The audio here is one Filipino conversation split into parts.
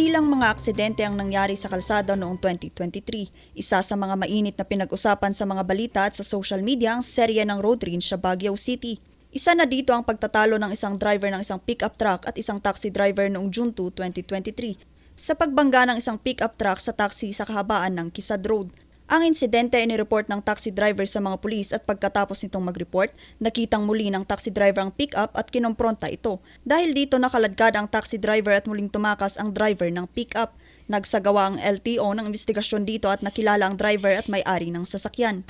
Dakilang mga aksidente ang nangyari sa kalsada noong 2023. Isa sa mga mainit na pinag-usapan sa mga balita at sa social media ang serye ng road rage sa Baguio City. Isa na dito ang pagtatalo ng isang driver ng isang pickup truck at isang taxi driver noong June 2, 2023 sa pagbangga ng isang pickup truck sa taxi sa kahabaan ng Kisad Road. Ang insidente ay nireport ng taxi driver sa mga pulis at pagkatapos nitong mag-report, nakitang muli ng taxi driver ang pickup at kinompronta ito. Dahil dito nakaladkad ang taxi driver at muling tumakas ang driver ng pickup. Nagsagawa ang LTO ng investigasyon dito at nakilala ang driver at may-ari ng sasakyan.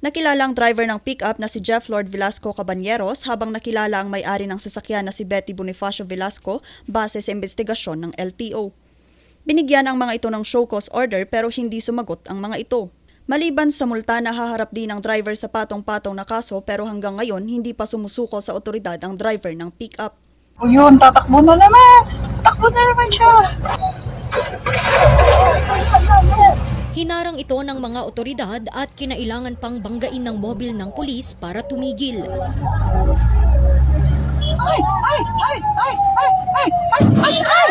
Nakilala ang driver ng pickup na si Jeff Lord Velasco Cabañeros habang nakilala ang may-ari ng sasakyan na si Betty Bonifacio Velasco base sa investigasyon ng LTO. Binigyan ang mga ito ng show cause order pero hindi sumagot ang mga ito. Maliban sa multa, nahaharap din ang driver sa patong-patong na kaso pero hanggang ngayon hindi pa sumusuko sa otoridad ang driver ng pickup. O yun, tatakbo na naman! Tatakbo na naman siya! Hinarang ito ng mga otoridad at kinailangan pang banggain ng mobil ng pulis para tumigil. Ay! Ay! Ay! Ay! Ay! Ay! Ay! Ay!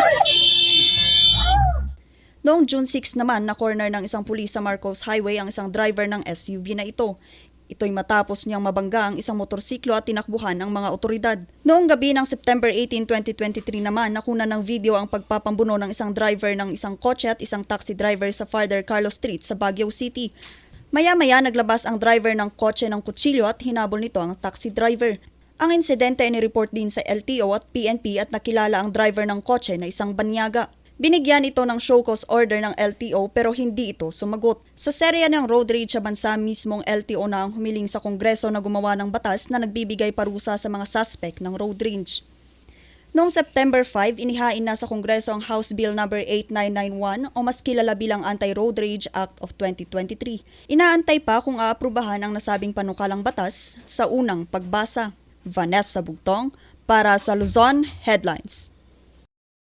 Noong June 6 naman, na-corner ng isang pulis sa Marcos Highway ang isang driver ng SUV na ito. Ito'y matapos niyang mabangga ang isang motorsiklo at tinakbuhan ng mga otoridad. Noong gabi ng September 18, 2023 naman, nakuna ng video ang pagpapambuno ng isang driver ng isang kotse at isang taxi driver sa Father Carlos Street sa Baguio City. Maya-maya naglabas ang driver ng kotse ng kutsilyo at hinabol nito ang taxi driver. Ang insidente ay nireport din sa LTO at PNP at nakilala ang driver ng kotse na isang banyaga. Binigyan ito ng show cause order ng LTO pero hindi ito sumagot. Sa serya ng road rage sa bansa, mismong LTO na ang humiling sa Kongreso na gumawa ng batas na nagbibigay parusa sa mga suspect ng road rage. Noong September 5, inihain na sa Kongreso ang House Bill No. 8991 o mas kilala bilang Anti-Road Rage Act of 2023. Inaantay pa kung aaprubahan ang nasabing panukalang batas sa unang pagbasa. Vanessa Bugtong para sa Luzon Headlines.